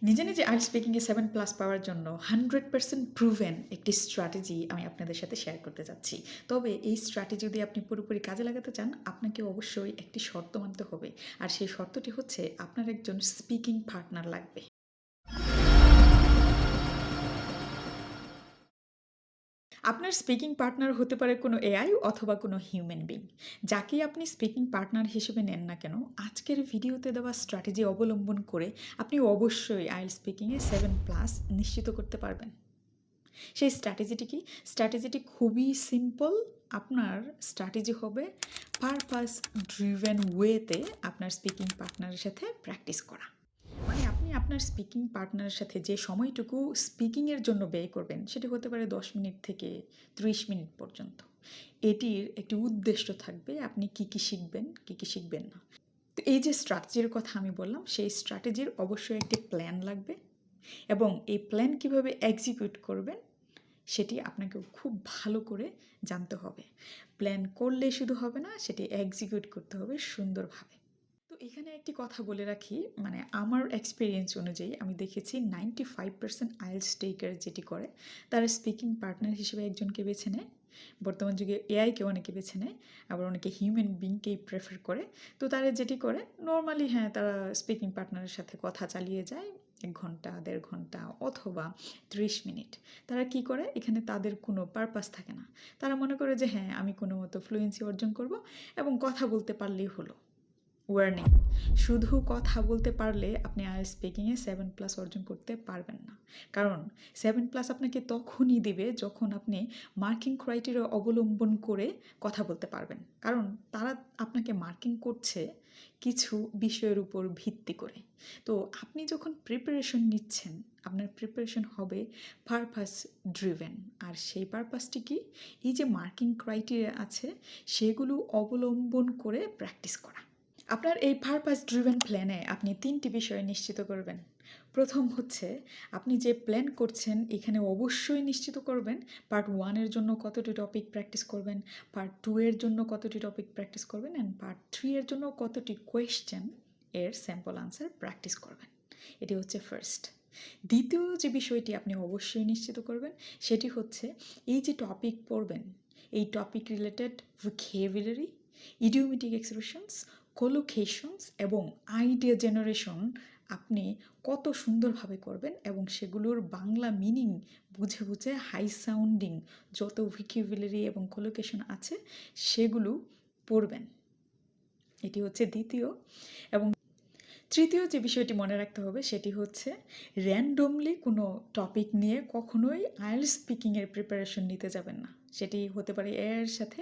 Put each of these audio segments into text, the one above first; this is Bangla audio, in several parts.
নিজে নিজে আইএলটিএস স্পিকিংয়ে 7+ পাওয়ার জন্য 100% প্রুভেন একটি স্ট্র্যাটেজি আমি আপনাদের সাথে শেয়ার করতে যাচ্ছি। তবে এই স্ট্র্যাটেজি যদি আপনি পুরোপুরি কাজে লাগাতে চান, আপনাকে অবশ্যই একটি শর্ত মানতে হবে। আর সেই শর্তটি হচ্ছে আপনার একজন স্পিকিং পার্টনার লাগবে। আপনার স্পিকিং পার্টনার হতে পারে কোনো এআই অথবা কোনো হিউম্যান বিং। যাকেই আপনি স্পিকিং পার্টনার হিসেবে নেন না কেন, আজকের ভিডিওতে দেওয়া স্ট্র্যাটেজি অবলম্বন করে আপনি অবশ্যই আইএলটিএস স্পিকিংয়ে 7+ নিশ্চিত করতে পারবেন। সেই স্ট্র্যাটেজিটি কি? স্ট্র্যাটেজিটি খুবই সিম্পল। আপনার স্ট্র্যাটেজি হবে পারপাস ড্রিভেন ওয়েতে আপনার স্পিকিং পার্টনারের সাথে প্র্যাকটিস করা। মানে আপনি আপনার স্পিকিং পার্টনারের সাথে যে সময়টুকু স্পিকিংয়ের জন্য ব্যয় করবেন, সেটি হতে পারে 10 মিনিট থেকে 30 মিনিট পর্যন্ত। এটির একটি উদ্দেশ্য থাকবে আপনি কী কী শিখবেন, কী কী শিখবেন না। তো এই যে স্ট্র্যাটেজির কথা আমি বললাম, সেই স্ট্র্যাটেজির অবশ্যই একটি প্ল্যান লাগবে এবং এই প্ল্যান কীভাবে এক্সিকিউট করবেন সেটি আপনাকে খুব ভালো করে জানতে হবে। প্ল্যান করলে শুধু হবে না, সেটি এক্সিকিউট করতে হবে সুন্দরভাবে। তো এখানে একটি কথা বলে রাখি, মানে আমার এক্সপিরিয়েন্স অনুযায়ী আমি দেখেছি 95% আইএলটিএস টেকার যেটি করে, তারা স্পিকিং পার্টনার হিসেবে একজনকে বেছে নেয়। বর্তমান যুগে এআইকে অনেকে বেছে নেয়, আবার অনেকে হিউম্যান বিংকেই প্রেফার করে। তো তারা যেটি করে নর্মালি, হ্যাঁ, তারা স্পিকিং পার্টনারের সাথে কথা চালিয়ে যায় 1 ঘন্টা, 1.5 ঘন্টা অথবা 30 মিনিট। তারা কি করে, এখানে তাদের কোনো পারপাস থাকে না। তারা মনে করে যে হ্যাঁ, আমি কোনো মতো ফ্লুয়েন্সি অর্জন করব এবং কথা বলতে পারলেই হলো। ওয়ার্নিং, শুধু কথা বলতে পারলে আপনি আইএলটিএস স্পিকিংয়ে 7+ অর্জন করতে পারবেন না। কারণ 7+ আপনাকে তখনই দিবে যখন আপনি মার্কিং ক্রাইটেরিয়া অবলম্বন করে কথা বলতে পারবেন। কারণ তারা আপনাকে মার্কিং করছে কিছু বিষয়ের উপর ভিত্তি করে। তো আপনি যখন প্রিপারেশন নিচ্ছেন, আপনার প্রিপারেশন হবে পারপাস ড্রিভেন। আর সেই পারপাসটি কি? এই যে মার্কিং ক্রাইটেরিয়া আছে, সেগুলো অবলম্বন করে প্র্যাকটিস করা। আপনার এই পারপাস ড্রিভেন প্ল্যানে আপনি 3টি বিষয় নিশ্চিত করবেন। প্রথম হচ্ছে, আপনি যে প্ল্যান করছেন এখানে অবশ্যই নিশ্চিত করবেন পার্ট 1 এর জন্য কতটি টপিক প্র্যাকটিস করবেন, পার্ট 2 এর জন্য কতটি টপিক প্র্যাকটিস করবেন, অ্যান্ড পার্ট 3 এর জন্য কতটি কোয়েশ্চেন এর স্যাম্পল আনসার প্র্যাকটিস করবেন। এটি হচ্ছে ফার্স্ট। দ্বিতীয় যে বিষয়টি আপনি অবশ্যই নিশ্চিত করবেন, সেটি হচ্ছে এই যে টপিক পড়বেন, এই topic related vocabulary, idiomatic expressions, collocations এবং আইডিয়া জেনারেশন আপনি কত সুন্দরভাবে করবেন এবং সেগুলোর বাংলা মিনিং বুঝে বুঝে হাই সাউন্ডিং যত ভোকাবুলারি এবং কোলোকেশন আছে সেগুলো পড়বেন। এটি হচ্ছে দ্বিতীয়। এবং তৃতীয় যে বিষয়টি মনে রাখতে হবে সেটি হচ্ছে, র্যান্ডমলি কোনো টপিক নিয়ে কখনোই আইএলটিএস স্পিকিংয়ের প্রিপারেশন নিতে যাবেন না। সেটি হতে পারে এআইয়ের সাথে,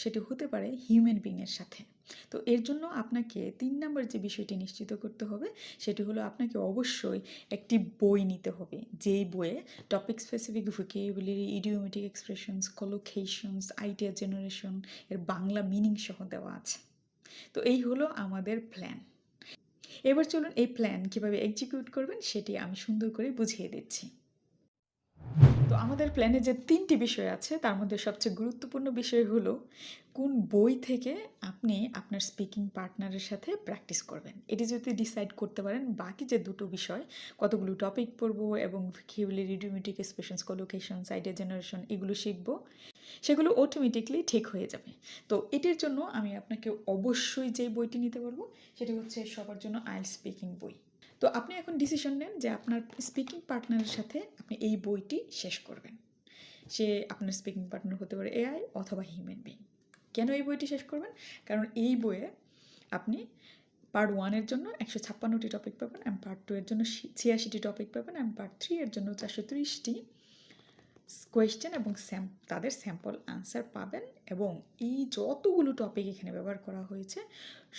সেটি হতে পারে হিউম্যান বিংয়ের সাথে। তো এর জন্য আপনাকে 3 নম্বর যে বিষয়টি নিশ্চিত করতে হবে সেটি হলো, আপনাকে অবশ্যই একটি বই নিতে হবে, যেই বইয়ে topic specific vocabulary, idiomatic expressions, collocations, idea generation এর বাংলা মিনিং সহ দেওয়া আছে। তো এই হলো আমাদের প্ল্যান। এবার চলুন এই প্ল্যান কীভাবে এক্সিকিউট করবেন সেটি আমি সুন্দর করে বুঝিয়ে দিচ্ছি। তো আমাদের প্ল্যানে যে 3টি বিষয় আছে তার মধ্যে সবচেয়ে গুরুত্বপূর্ণ বিষয় হলো কোন বই থেকে আপনি আপনার স্পিকিং পার্টনারের সাথে প্র্যাকটিস করবেন। এটি যদি ডিসাইড করতে পারেন, বাকি যে 2টো বিষয়, কতগুলো টপিক পড়বো এবং vocabulary, idiomatic expressions, collocations, idea generation এগুলো শিখবো, সেগুলো অটোমেটিকলি ঠিক হয়ে যাবে। তো এটির জন্য আমি আপনাকে অবশ্যই যে বইটি নিতে বলবো সেটি হচ্ছে সবার জন্য আইএলটিএস স্পিকিং বই। তো আপনি এখন ডিসিশন নেন যে আপনার স্পিকিং পার্টনারের সাথে আপনি এই বইটি শেষ করবেন। সে আপনার স্পিকিং পার্টনার হতে পারে এআই অথবা হিউম্যান বিং। কেন এই বইটি শেষ করবেন? কারণ এই বইয়ে আপনি পার্ট 1 এর জন্য 156টি টপিক পাবেন, অ্যান্ড পার্ট 2 এর জন্য 86টি টপিক পাবেন, অ্যান্ড পার্ট 3 এর জন্য 430টি কোয়েশ্চেন এবং তাদের স্যাম্পল আনসার পাবেন। এবং এই যতগুলো টপিক এখানে ব্যবহার করা হয়েছে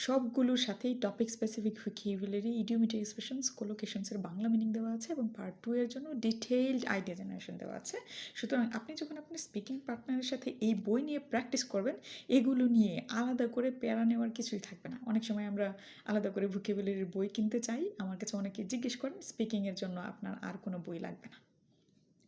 সবগুলোর সাথেই topic specific vocabulary, idiomatic expressions, কোলোকেশনসের বাংলা মিনিং দেওয়া আছে এবং পার্ট 2 এর জন্য ডিটেইলড আইডিয়া জেনারেশন দেওয়া আছে। সুতরাং আপনি যখন আপনার স্পিকিং পার্টনারের সাথে এই বই নিয়ে প্র্যাকটিস করবেন, এগুলো নিয়ে আলাদা করে প্যারা নেওয়ার কিছুই থাকবে না। অনেক সময় আমরা আলাদা করে ভোকাবুলারির বই কিনতে চাই। আমার কাছে অনেকে জিজ্ঞেস করেন, স্পিকিংয়ের জন্য আপনার আর কোনো বই লাগবে না,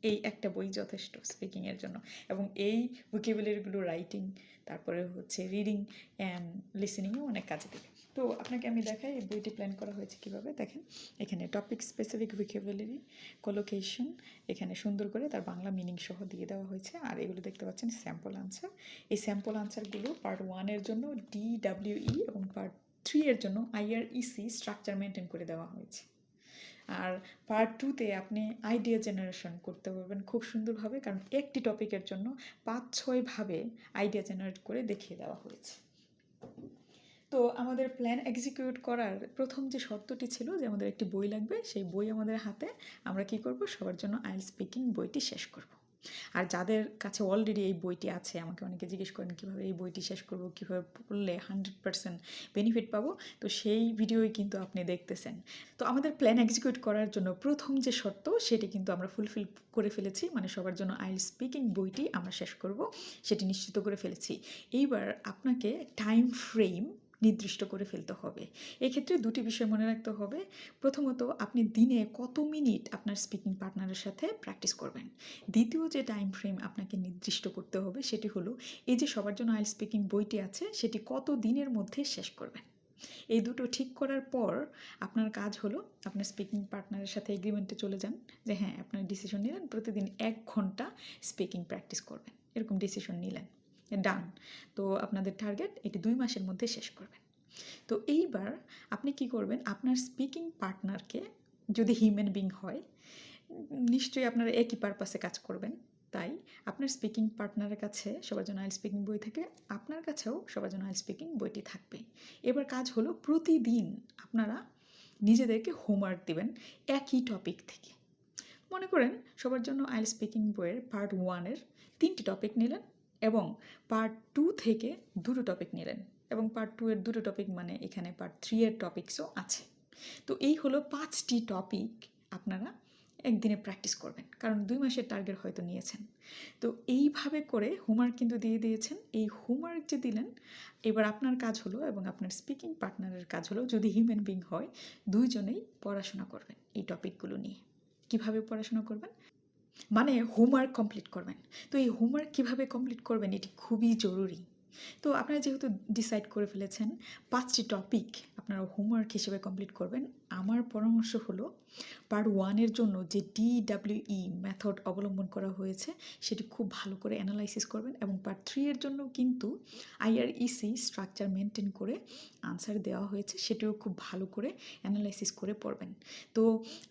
এই একটা বই যথেষ্ট স্পিকিংয়ের জন্য। এবং এই ভোকাবুলারিগুলো রাইটিং, তারপরে হচ্ছে রিডিং অ্যান্ড লিসেনিংয়েও অনেক কাজে দেবে। তো আপনাকে আমি দেখাই এই বইটি প্ল্যান করা হয়েছে কীভাবে। দেখেন এখানে টপিক স্পেসিফিক ভোকাবুলারি, কলোকেশন, এখানে সুন্দর করে তার বাংলা মিনিং সহ দিয়ে দেওয়া হয়েছে। আর এগুলো দেখতে পাচ্ছেন স্যাম্পল আনসার। এই স্যাম্পল আনসারগুলো পার্ট 1-এর জন্য DWE এবং পার্ট 3-এর জন্য IREC স্ট্রাকচার মেনটেন করে দেওয়া হয়েছে। আর পার্ট 2-তে আপনি আইডিয়া জেনারেশন করতে পারবেন খুব সুন্দরভাবে, কারণ একটি টপিকের জন্য 5-6 ভাবে আইডিয়া জেনারেট করে দেখিয়ে দেওয়া হয়েছে। তো আমাদের প্ল্যান এক্সিকিউট করার প্রথম যে শর্তটি ছিল যে আমাদের একটি বই লাগবে, সেই বই আমাদের হাতে, আমরা কি করব, সবার জন্য আইএলটিএস স্পিকিং বইটি শেষ করব। আর যাদের কাছে অলরেডি এই বইটি আছে, আমাকে অনেকে জিজ্ঞেস করেন কীভাবে এই বইটি শেষ করব, কীভাবে পড়লে 100% বেনিফিট পাবো, তো সেই ভিডিওই কিন্তু আপনি দেখতেছেন। তো আমাদের প্ল্যান এক্সিকিউট করার জন্য প্রথম যে শর্ত সেটি কিন্তু আমরা ফুলফিল করে ফেলেছি, মানে সবার জন্য আইএলটিএস স্পিকিং বইটি আমরা শেষ করব সেটি নিশ্চিত করে ফেলেছি। এইবার আপনাকে টাইম ফ্রেম নির্দিষ্ট করে ফেলতে হবে। এক্ষেত্রে দুটি বিষয় মনে রাখতে হবে। প্রথমত, আপনি দিনে কত মিনিট আপনার স্পিকিং পার্টনারের সাথে প্র্যাকটিস করবেন। দ্বিতীয় যে টাইম ফ্রেম আপনাকে নির্দিষ্ট করতে হবে সেটি হলো, এই যে সবার জন্য আইএলটিএস স্পিকিং বইটি আছে সেটি কত দিনের মধ্যে শেষ করবেন। এই দুটো ঠিক করার পর আপনার কাজ হলো, আপনার স্পিকিং পার্টনারের সাথে এগ্রিমেন্টে চলে যান যে হ্যাঁ, আপনার ডিসিশন নিলেন প্রতিদিন 1 ঘন্টা স্পিকিং প্র্যাকটিস করবেন, এরকম ডিসিশন নিলেন, ডান। তো আপনাদের টার্গেট এটি 2 মাসের মধ্যে শেষ করবেন। তো এইবার আপনি কি করবেন, আপনার স্পিকিং পার্টনারকে, যদি হিউম্যান বিং হয় নিশ্চয়ই আপনারা একই পারপাসে কাজ করবেন, তাই আপনার স্পিকিং পার্টনারের কাছে সবার জন্য আইএলটিএস স্পিকিং বই থাকে, আপনার কাছেও সবার জন্য আইএলটিএস স্পিকিং বইটি থাকবে। এবার কাজ হলো, প্রতিদিন আপনারা নিজেদেরকে হোমওয়ার্ক দিবেন একই টপিক থেকে। মনে করেন সবার জন্য আইএলটিএস স্পিকিং বইয়ের পার্ট 1-এর 3টি টপিক নিলেন এবং পার্ট 2 থেকে 2টো টপিক নিলেন, এবং পার্ট 2-এর 2টো টপিক মানে এখানে পার্ট 3-এর টপিকসও আছে। তো এই হলো 5টি টপিক আপনারা একদিনে প্র্যাকটিস করবেন, কারণ 2 মাসের টার্গেট হয়তো নিয়েছেন। তো এইভাবে করে হোমওয়ার্ক কিন্তু দিয়ে দিয়েছেন। এই হোমওয়ার্ক যে দিলেন, এবার আপনার কাজ হলো এবং আপনার স্পিকিং পার্টনারের কাজ হলো, যদি হিউম্যান বিং হয়, দুইজনেই পড়াশোনা করবেন এই টপিকগুলো নিয়ে। কিভাবে পড়াশোনা করবেন, মানে হোমওয়ার্ক কমপ্লিট করবেন। তো এই হোমওয়ার্ক কীভাবে কমপ্লিট করবেন এটি খুবই জরুরি। তো আপনারা যেহেতু ডিসাইড করে ফেলেছেন 5টি টপিক আপনারা হোমওয়ার্ক হিসেবে কমপ্লিট করবেন, আমার পরামর্শ হলো পার্ট 1-এর জন্য যে DWE মেথড অবলম্বন করা হয়েছে সেটি খুব ভালো করে অ্যানালাইসিস করবেন, এবং পার্ট 3-এর জন্য কিন্তু IREC স্ট্রাকচার মেনটেন করে আনসার দেওয়া হয়েছে, সেটিও খুব ভালো করে অ্যানালাইসিস করে পড়বেন। তো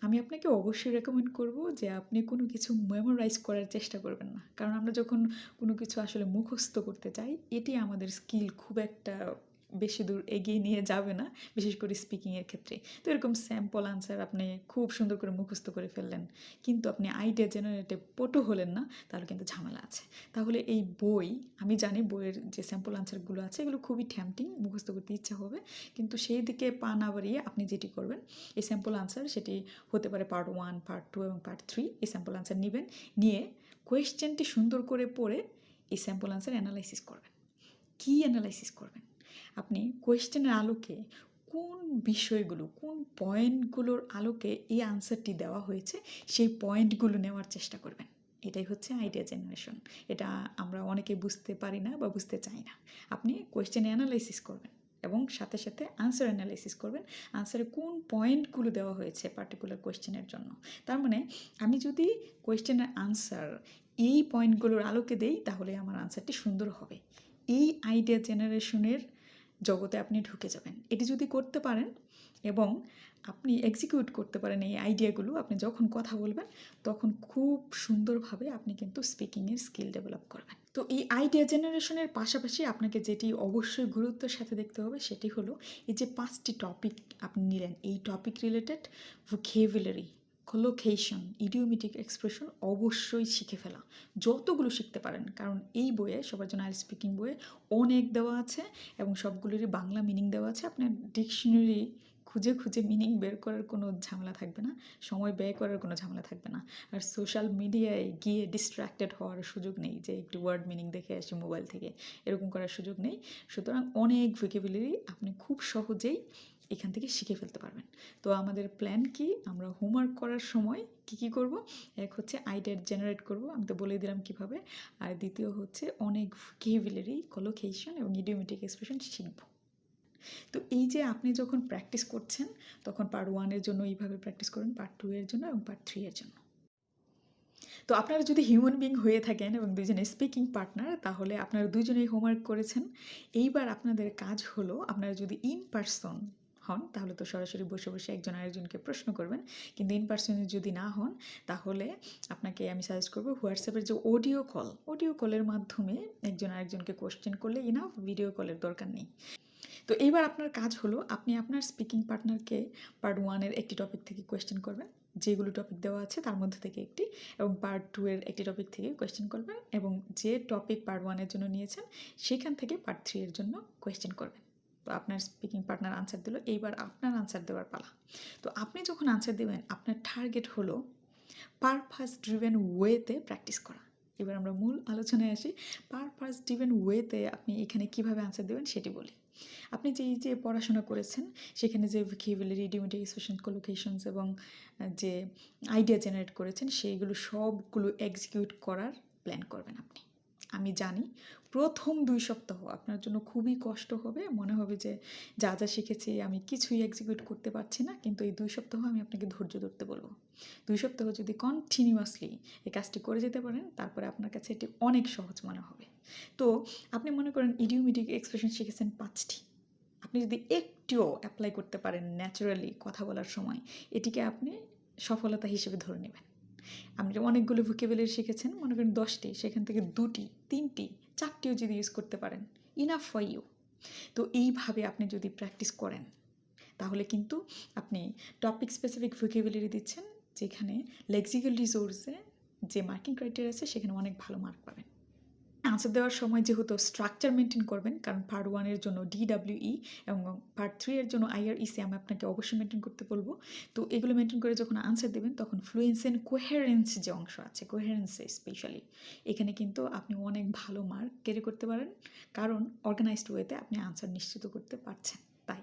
আমি আপনাকে অবশ্যই রেকমেন্ড করব যে আপনি কোনো কিছু মেমোরাইজ করার চেষ্টা করবেন না, কারণ আমরা যখন কোনো কিছু আসলে মুখস্থ করতে চাই, এটি আমাদের স্কিল খুব একটা বেশি দূর এগিয়ে নিয়ে যাবে না, বিশেষ করে স্পিকিংয়ের ক্ষেত্রে। তো এরকম স্যাম্পল আনসার আপনি খুব সুন্দর করে মুখস্থ করে ফেললেন, কিন্তু আপনি আইডিয়া জেনারেটে পটু হলেন না, তাহলে কিন্তু ঝামেলা আছে। তাহলে এই বই, আমি জানি বইয়ের যে স্যাম্পল আনসারগুলো আছে এগুলো খুবই ট্যাম্পটিং, মুখস্থ করতে ইচ্ছা হবে, কিন্তু সেই দিকে পা না বাড়িয়ে আপনি যেটি করবেন, এই স্যাম্পল আনসার সেটি হতে পারে পার্ট 1, পার্ট 2 এবং পার্ট 3, এই স্যাম্পল আনসার নেবেন, নিয়ে কোয়েশ্চেনটি সুন্দর করে পড়ে এই স্যাম্পল আনসার অ্যানালাইসিস করবেন। কী অ্যানালাইসিস করবেন, আপনি কোয়েশ্চেনের আলোকে কোন বিষয়গুলো, কোন পয়েন্টগুলোর আলোকে এই আনসারটি দেওয়া হয়েছে সেই পয়েন্টগুলো নেওয়ার চেষ্টা করবেন। এটাই হচ্ছে আইডিয়া জেনারেশন। এটা আমরা অনেকে বুঝতে পারি না বা বুঝতে চাই না। আপনি কোয়েশ্চেন অ্যানালাইসিস করবেন এবং সাথে সাথে আনসার অ্যানালাইসিস করবেন, আনসারে কোন পয়েন্টগুলো দেওয়া হয়েছে পার্টিকুলার কোয়েশ্চেনের জন্য। তার মানে আমি যদি কোয়েশ্চেনের আনসার এই পয়েন্টগুলোর আলোকে দেই, তাহলে আমার আনসারটি সুন্দর হবে। এই আইডিয়া জেনারেশনের জগতে আপনি ঢুকে যাবেন। এটি যদি করতে পারেন এবং আপনি এক্সিকিউট করতে পারেন এই আইডিয়াগুলো, আপনি যখন কথা বলবেন তখন খুব সুন্দরভাবে আপনি কিন্তু স্পিকিংয়ের স্কিল ডেভেলপ করবেন। তো এই আইডিয়া জেনারেশনের পাশাপাশি আপনাকে যেটি অবশ্যই গুরুত্বের সাথে দেখতে হবে সেটি হলো, এই যে 5টি টপিক আপনি নিলেন, এই topic related vocabulary, collocation, idiomatic expression অবশ্যই শিখে ফেলা, যতগুলো শিখতে পারেন, কারণ এই বইয়ে সবার জন্য আইএলটিএস স্পিকিং বইয়ে অনেক দেওয়া আছে এবং সবগুলোরই বাংলা মিনিং দেওয়া আছে। আপনার ডিকশনারি খুঁজে খুঁজে মিনিং বের করার কোনো ঝামেলা থাকবে না, সময় ব্যয় করার কোনো ঝামেলা থাকবে না, আর সোশ্যাল মিডিয়ায় গিয়ে ডিস্ট্র্যাক্টেড হওয়ার সুযোগ নেই যে একটু ওয়ার্ড মিনিং দেখে আসি মোবাইল থেকে, এরকম করার সুযোগ নেই। সুতরাং অনেক ভোকাবুলারি আপনি খুব সহজেই এখান থেকে শিখে ফেলতে পারবেন। তো আমাদের প্ল্যান কি, আমরা হোমওয়ার্ক করার সময় কী করব, এক হচ্ছে আইডিয়া জেনারেট করব, আমি তো বলে দিলাম কীভাবে, আর দ্বিতীয় হচ্ছে অনেক ভোকাবুলারি, কলোকেশন এবং ইডিওমেটিক এক্সপ্রেশন শিখব। তো এই যে আপনি যখন প্র্যাকটিস করছেন, তখন পার্ট 1 এর জন্য এইভাবে প্র্যাকটিস করুন, পার্ট 2 এর জন্য এবং পার্ট 3 এর জন্য। তো আপনারা যদি হিউম্যান বিং হয়ে থাকেন এবং দুজনে স্পিকিং পার্টনার, তাহলে আপনারা দুজনেই হোমওয়ার্ক করেছেন। এইবার আপনাদের কাজ হলো, আপনারা যদি ইন পারসন হন তাহলে তো সরাসরি বসে বসে একজন আরেকজনকে প্রশ্ন করবেন, কিন্তু ইন পারসনে যদি না হন তাহলে আপনাকে আমি সাজেস্ট করবো হোয়াটসঅ্যাপের যে অডিও কলের মাধ্যমে একজন আরেকজনকে কোশ্চেন করলে ইনাফ, ভিডিও কলের দরকার নেই। তো এইবার আপনার কাজ হলো, আপনি আপনার স্পিকিং পার্টনারকে পার্ট 1 এর একটি টপিক থেকে কোয়েশ্চেন করবেন, যেগুলো টপিক দেওয়া আছে তার মধ্যে থেকে একটি, এবং পার্ট 2 এর একটি টপিক থেকে কোয়েশ্চেন করবেন, এবং যে টপিক পার্ট 1 এর জন্য নিয়েছেন সেখান থেকে পার্ট 3 এর জন্য কোয়েশ্চেন করবেন। তো আপনার স্পিকিং পার্টনার আনসার দিল, এইবার আপনার আনসার দেওয়ার পালা। তো আপনি যখন আনসার দেবেন, আপনার টার্গেট হলো পারপাস ড্রিভেন ওয়েতে প্র্যাকটিস করা। এবার আমরা মূল আলোচনায় আসি। পারপাস ড্রিভেন ওয়েতে আপনি এখানে কিভাবে আনসার দেবেন সেটি বলি। আপনি যে পড়াশোনা করেছেন সেখানে যে ভোকাবুলারি, ইডিওমেটিক এক্সপ্রেশন, কোলোকেশনস এবং যে আইডিয়া জেনারেট করেছেন সেইগুলো সবগুলো এক্সিকিউট করার প্ল্যান করবেন আপনি। আমি জানি প্রথম 2 সপ্তাহ আপনার জন্য খুবই কষ্ট হবে, মনে হবে যে যা যা শিখেছি আমি কিছুই এক্সিকিউট করতে পারছি না, কিন্তু এই 2 সপ্তাহ আমি আপনাকে ধৈর্য ধরতে বলবো। 2 সপ্তাহ যদি কন্টিনিউয়াসলি এই কাজটি করে যেতে পারেন, তারপরে আপনার কাছে এটি অনেক সহজ মনে হবে। তো আপনি মনে করেন ইডিওমেটিক এক্সপ্রেশন শিখেছেন 5টি, আপনি যদি একটুও অ্যাপ্লাই করতে পারেন ন্যাচারালি কথা বলার সময়, এটিকে আপনি সফলতা হিসেবে ধরে নেবেন। আপনি অনেকগুলো ভোকাবুলারি শিখেছেন, মনে করেন 10টি, সেখান থেকে 2টি, 3টি, 4টিও যদি ইউজ করতে পারেন, ইনাফ ফর ইউ। তো এইভাবে আপনি যদি প্র্যাকটিস করেন তাহলে কিন্তু আপনি টপিক স্পেসিফিক ভোকাবুলারি দিচ্ছেন, যেখানে লেক্সিক্যাল রিসোর্সে যে মার্কিং ক্রাইটেরিয়া আছে সেখানে অনেক ভালো মার্ক পাবেন। আনসার দেওয়ার সময় যেহেতু স্ট্রাকচার মেনটেন করবেন, কারণ পার্ট 1 এর জন্য DWE এবং পার্ট 3 এর জন্য IREC আমি আপনাকে অবশ্যই মেনটেন করতে বলবো। তো এগুলো মেনটেন করে যখন আনসার দেবেন, তখন ফ্লুয়েন্সি অ্যান্ড কোহেরেন্স যে অংশ আছে, কোহেরেন্সে স্পেশালি এখানে কিন্তু আপনি অনেক ভালো মার্ক ক্যারি করতে পারেন, কারণ অর্গানাইজড ওয়েতে আপনি আনসার নিশ্চিত করতে পারছেন তাই।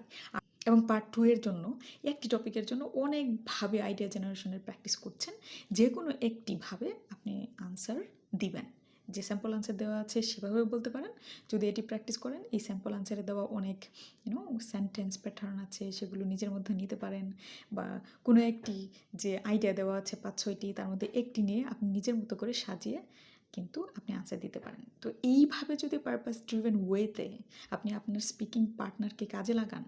এবং পার্ট 2 এর জন্য একটি টপিকের জন্য অনেকভাবে আইডিয়া জেনারেশনের প্র্যাকটিস করছেন, যে কোনো একটিভাবে আপনি আনসার দিবেন। যে স্যাম্পল আনসার দেওয়া আছে সেভাবেও বলতে পারেন। যদি এটি প্র্যাকটিস করেন, এই স্যাম্পল আনসারে দেওয়া অনেক সেন্টেন্স প্যাটার্ন আছে, সেগুলো নিজের মধ্যে নিতে পারেন, বা কোনো একটি যে আইডিয়া দেওয়া আছে 5-6টি, তার মধ্যে একটি নিয়ে আপনি নিজের মতো করে সাজিয়ে কিন্তু আপনি আনসার দিতে পারেন। তো এইভাবে যদি পারপাস ড্রিভেন ওয়েতে আপনি আপনার স্পিকিং পার্টনারকে কাজে লাগান,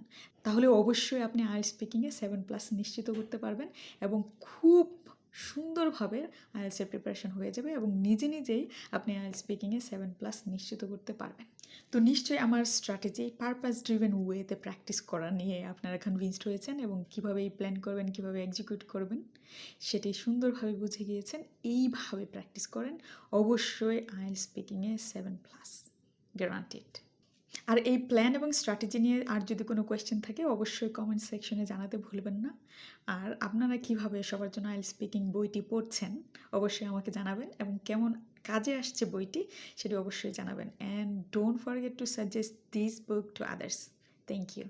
তাহলে অবশ্যই আপনি আইএলটিএস স্পিকিংয়ে 7+ নিশ্চিত করতে পারবেন, এবং খুব সুন্দরভাবে আইএলটিএসের প্রিপারেশন হয়ে যাবে, এবং নিজে নিজেই আপনি আইএলটিএস স্পিকিংয়ে 7+ নিশ্চিত করতে পারবেন। তো নিশ্চয়ই আমার স্ট্র্যাটেজি পারপাস ড্রিভেন ওয়েতে প্র্যাকটিস করা নিয়ে আপনারা কনভিন্সড হয়েছেন, এবং কীভাবে এই প্ল্যান করবেন, কীভাবে এক্সিকিউট করবেন সেটি সুন্দরভাবে বুঝে গিয়েছেন। এইভাবে প্র্যাকটিস করেন, অবশ্যই আইএলটিএস স্পিকিংয়ে 7+ গ্যারান্টিড। আর এই প্ল্যান এবং স্ট্র্যাটেজি নিয়ে আর যদি কোনো কোয়েশ্চেন থাকে, অবশ্যই কমেন্ট সেকশনে জানাতে ভুলবেন না। আর আপনারা কিভাবে সবার জন্য আইএলটিএস স্পিকিং বইটি পড়ছেন অবশ্যই আমাকে জানাবেন, এবং কেমন কাজে আসছে বইটি সেটি অবশ্যই জানাবেন। And don't forget to suggest this book to others. Thank you.